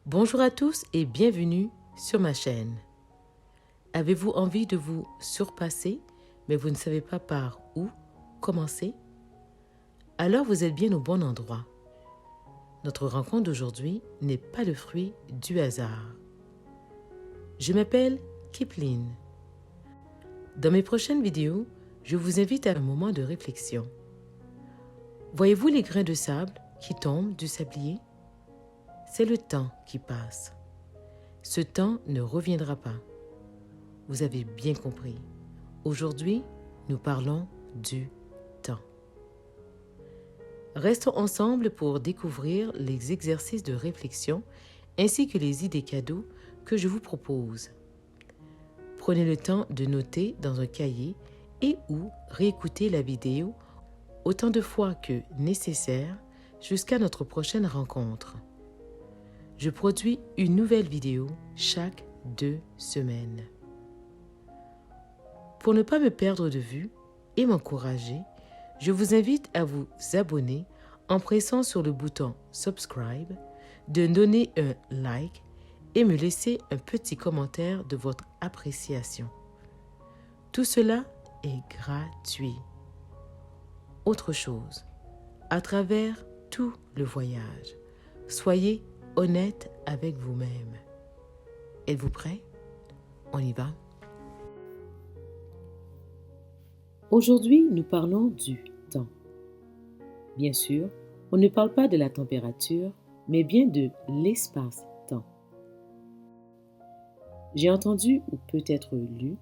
Bonjour à tous et bienvenue sur ma chaîne. Avez-vous envie de vous surpasser, mais vous ne savez pas par où commencer? Alors vous êtes bien au bon endroit. Notre rencontre d'aujourd'hui n'est pas le fruit du hasard. Je m'appelle Kipling. Dans mes prochaines vidéos, je vous invite à un moment de réflexion. Voyez-vous les grains de sable qui tombent du sablier? C'est le temps qui passe. Ce temps ne reviendra pas. Vous avez bien compris. Aujourd'hui, nous parlons du temps. Restons ensemble pour découvrir les exercices de réflexion ainsi que les idées cadeaux que je vous propose. Prenez le temps de noter dans un cahier et ou réécouter la vidéo autant de fois que nécessaire jusqu'à notre prochaine rencontre. Je produis une nouvelle vidéo chaque 2 semaines. Pour ne pas me perdre de vue et m'encourager, je vous invite à vous abonner en pressant sur le bouton Subscribe, de donner un like et me laisser un petit commentaire de votre appréciation. Tout cela est gratuit. Autre chose, à travers tout le voyage, soyez honnête avec vous-même. Êtes-vous prêts? On y va? Aujourd'hui, nous parlons du temps. Bien sûr, on ne parle pas de la température, mais bien de l'espace-temps. J'ai entendu ou peut-être lu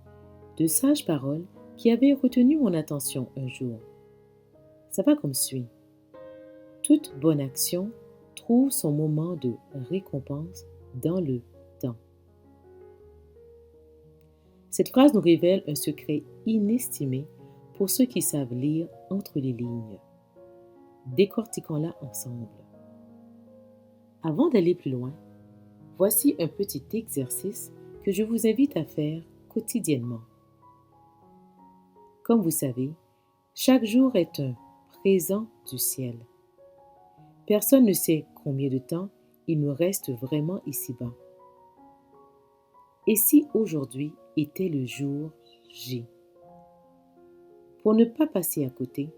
de sages paroles qui avaient retenu mon attention un jour. Ça va comme suit. Toute bonne action trouve son moment de récompense dans le temps. Cette phrase nous révèle un secret inestimé pour ceux qui savent lire entre les lignes. Décortiquons-la ensemble. Avant d'aller plus loin, voici un petit exercice que je vous invite à faire quotidiennement. Comme vous savez, chaque jour est un présent du ciel. Personne ne sait combien de temps il nous reste vraiment ici-bas. Et si aujourd'hui était le jour J? Pour ne pas passer à côté,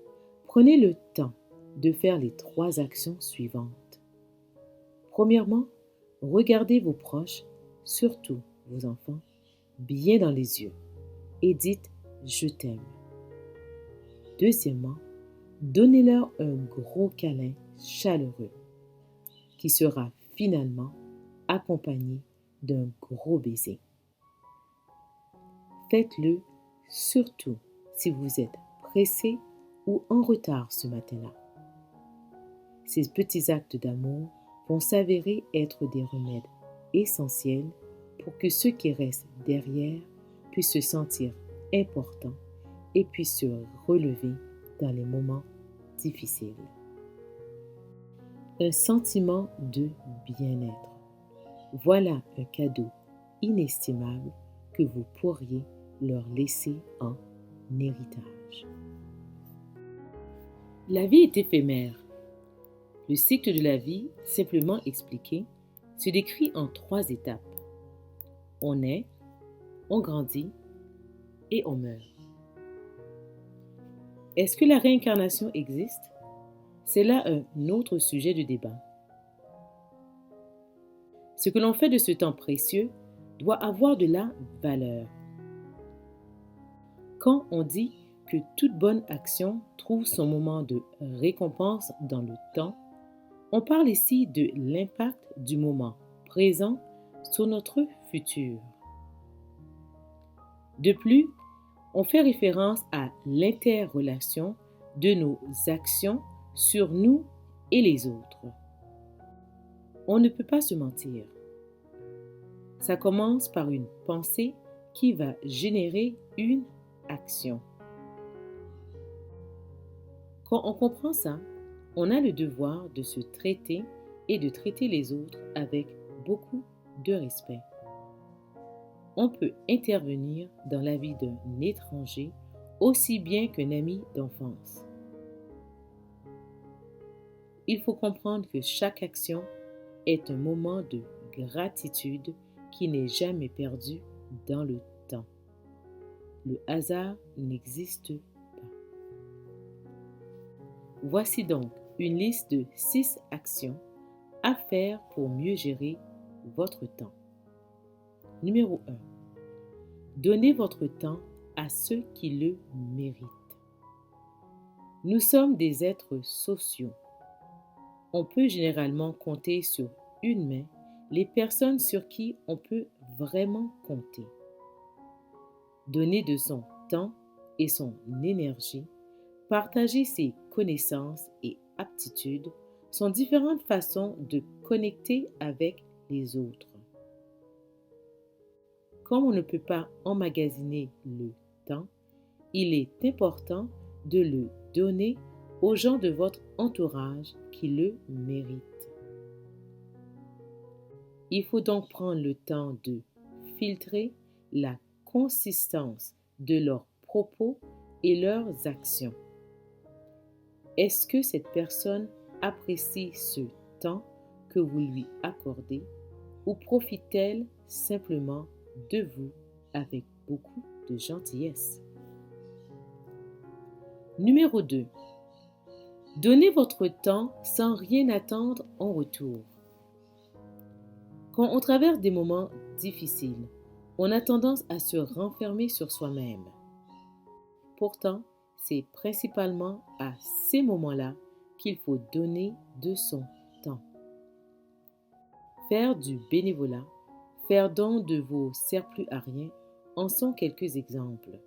prenez le temps de faire les 3 actions suivantes. Premièrement, regardez vos proches, surtout vos enfants, bien dans les yeux et dites « je t'aime ». Deuxièmement, donnez-leur un gros câlin chaleureux qui sera finalement accompagné d'un gros baiser. Faites-le surtout si vous êtes pressé ou en retard ce matin-là. Ces petits actes d'amour vont s'avérer être des remèdes essentiels pour que ceux qui restent derrière puissent se sentir importants et puissent se relever dans les moments difficiles. Un sentiment de bien-être. Voilà un cadeau inestimable que vous pourriez leur laisser en héritage. La vie est éphémère. Le cycle de la vie, simplement expliqué, se décrit en 3 étapes. On naît, on grandit et on meurt. Est-ce que la réincarnation existe? C'est là un autre sujet de débat. Ce que l'on fait de ce temps précieux doit avoir de la valeur. Quand on dit que toute bonne action trouve son moment de récompense dans le temps, on parle ici de l'impact du moment présent sur notre futur. De plus, on fait référence à l'interrelation de nos actions sur nous et les autres. On ne peut pas se mentir. Ça commence par une pensée qui va générer une action. Quand on comprend ça, on a le devoir de se traiter et de traiter les autres avec beaucoup de respect. On peut intervenir dans la vie d'un étranger aussi bien qu'un ami d'enfance. Il faut comprendre que chaque action est un moment de gratitude qui n'est jamais perdue dans le temps. Le hasard n'existe pas. Voici donc une liste de 6 actions à faire pour mieux gérer votre temps. Numéro 1. Donnez votre temps à ceux qui le méritent. Nous sommes des êtres sociaux. On peut généralement compter sur une main les personnes sur qui on peut vraiment compter. Donner de son temps et son énergie, partager ses connaissances et aptitudes sont différentes façons de connecter avec les autres. Comme on ne peut pas emmagasiner le temps, il est important de le donner aux gens de votre entourage qui le méritent. Il faut donc prendre le temps de filtrer la consistance de leurs propos et leurs actions. Est-ce que cette personne apprécie ce temps que vous lui accordez ou profite-t-elle simplement de vous avec beaucoup de gentillesse? Numéro 2. Donnez votre temps sans rien attendre en retour. Quand on traverse des moments difficiles, on a tendance à se renfermer sur soi-même. Pourtant, c'est principalement à ces moments-là qu'il faut donner de son temps. Faire du bénévolat, faire don de vos surplus à rien en sont quelques exemples.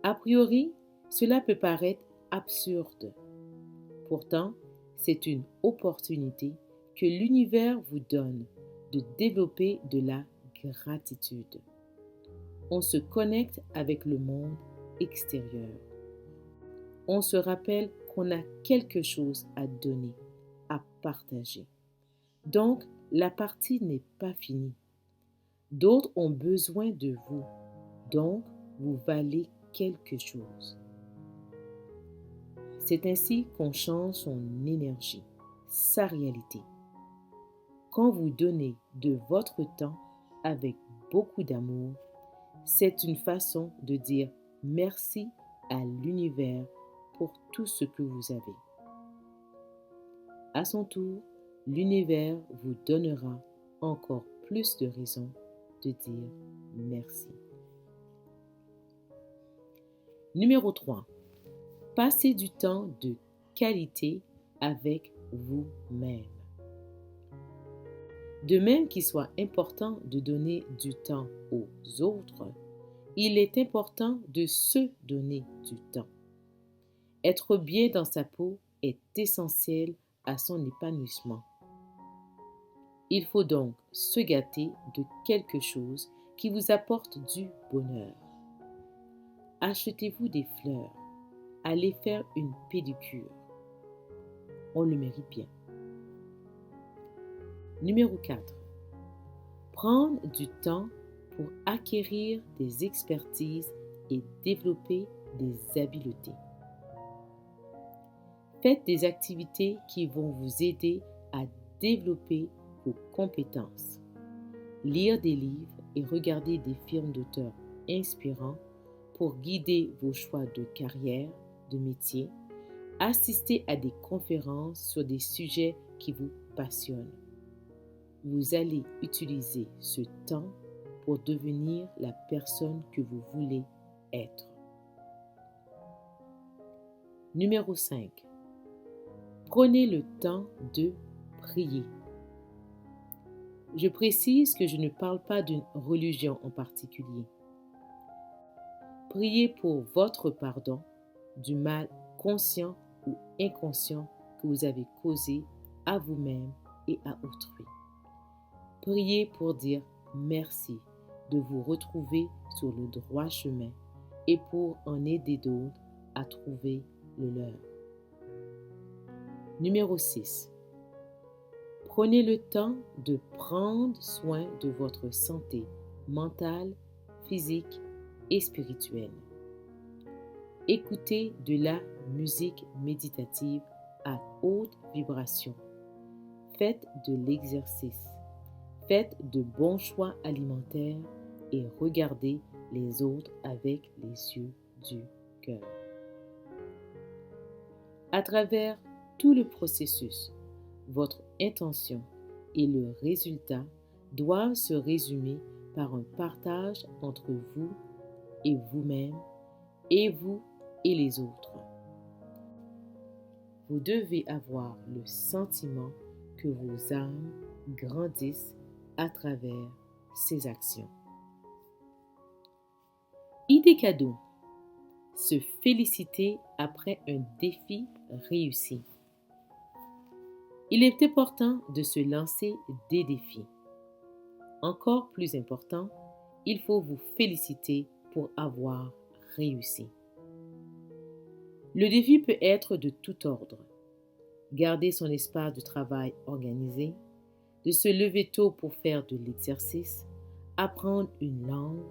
A priori, cela peut paraître absurde. Pourtant, c'est une opportunité que l'univers vous donne de développer de la gratitude. On se connecte avec le monde extérieur. On se rappelle qu'on a quelque chose à donner, à partager. Donc, la partie n'est pas finie. D'autres ont besoin de vous. Donc, vous valez quelque chose. C'est ainsi qu'on change son énergie, sa réalité. Quand vous donnez de votre temps avec beaucoup d'amour, c'est une façon de dire merci à l'univers pour tout ce que vous avez. À son tour, l'univers vous donnera encore plus de raisons de dire merci. Numéro 3. Passez du temps de qualité avec vous-même. De même qu'il soit important de donner du temps aux autres, il est important de se donner du temps. Être bien dans sa peau est essentiel à son épanouissement. Il faut donc se gâter de quelque chose qui vous apporte du bonheur. Achetez-vous des fleurs. Allez faire une pédicure. On le mérite bien. Numéro 4. Prendre du temps pour acquérir des expertises et développer des habiletés. Faites des activités qui vont vous aider à développer vos compétences. Lire des livres et regarder des films d'auteurs inspirants pour guider vos choix de carrière, de métier. Assister à des conférences sur des sujets qui vous passionnent. Vous allez utiliser ce temps pour devenir la personne que vous voulez être. Numéro 5. Prenez le temps de prier. Je précise que je ne parle pas d'une religion en particulier. Priez pour votre pardon du mal conscient ou inconscient que vous avez causé à vous-même et à autrui. Priez pour dire merci de vous retrouver sur le droit chemin et pour en aider d'autres à trouver le leur. Numéro 6. Prenez le temps de prendre soin de votre santé mentale, physique et spirituelle. Écoutez de la musique méditative à haute vibration. Faites de l'exercice. Faites de bons choix alimentaires et regardez les autres avec les yeux du cœur. À travers tout le processus, votre intention et le résultat doivent se résumer par un partage entre vous et vous-même et vous et les autres. Vous devez avoir le sentiment que vos âmes grandissent à travers ces actions. Idée cadeau. Se féliciter après un défi réussi. Il est important de se lancer des défis. Encore plus important, il faut vous féliciter pour avoir réussi. Le défi peut être de tout ordre. Garder son espace de travail organisé, de se lever tôt pour faire de l'exercice, apprendre une langue,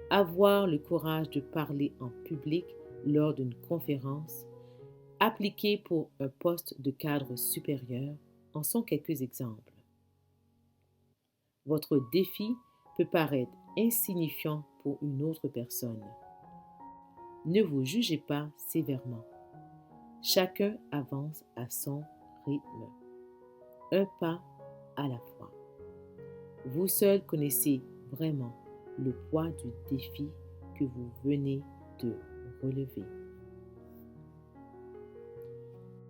avoir le courage de parler en public lors d'une conférence, appliquer pour un poste de cadre supérieur en sont quelques exemples. Votre défi peut paraître insignifiant pour une autre personne. Ne vous jugez pas sévèrement. Chacun avance à son rythme, un pas à la fois. Vous seul connaissez vraiment le poids du défi que vous venez de relever.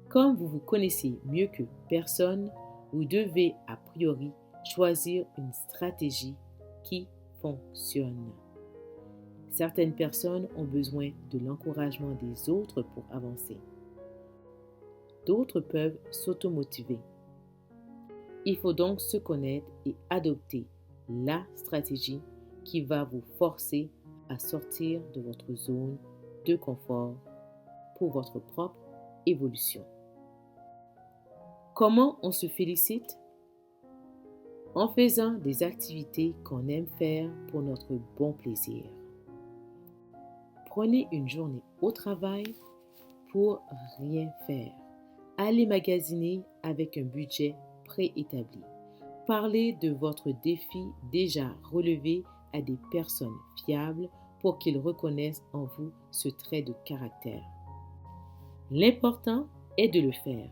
Comme vous vous connaissez mieux que personne, vous devez a priori choisir une stratégie qui fonctionne. Certaines personnes ont besoin de l'encouragement des autres pour avancer. D'autres peuvent s'automotiver. Il faut donc se connaître et adopter la stratégie qui va vous forcer à sortir de votre zone de confort pour votre propre évolution. Comment on se félicite? En faisant des activités qu'on aime faire pour notre bon plaisir. Prenez une journée au travail pour rien faire. Allez magasiner avec un budget préétabli. Parlez de votre défi déjà relevé à des personnes fiables pour qu'ils reconnaissent en vous ce trait de caractère. L'important est de le faire.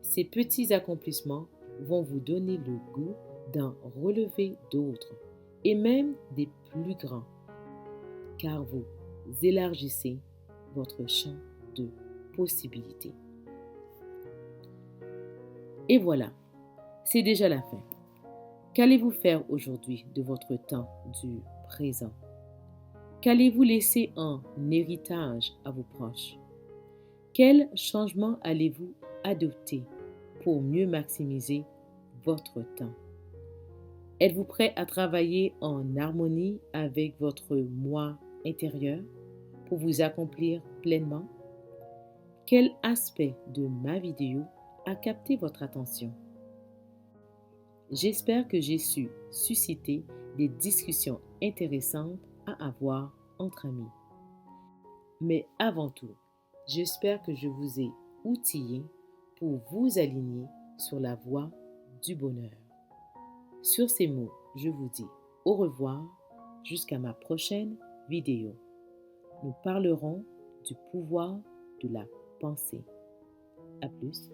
Ces petits accomplissements vont vous donner le goût d'en relever d'autres et même des plus grands, car vous élargissez votre champ de possibilités. Et voilà, c'est déjà la fin. Qu'allez-vous faire aujourd'hui de votre temps du présent? Qu'allez-vous laisser en héritage à vos proches? Quel changement allez-vous adopter pour mieux maximiser votre temps? Êtes-vous prêt à travailler en harmonie avec votre moi intérieur pour vous accomplir pleinement? Quel aspect de ma vidéo a capté votre attention? J'espère que j'ai su susciter des discussions intéressantes à avoir entre amis. Mais avant tout, j'espère que je vous ai outillé pour vous aligner sur la voie du bonheur. Sur ces mots, je vous dis au revoir jusqu'à ma prochaine vidéo. Nous parlerons du pouvoir de la pensée. À plus.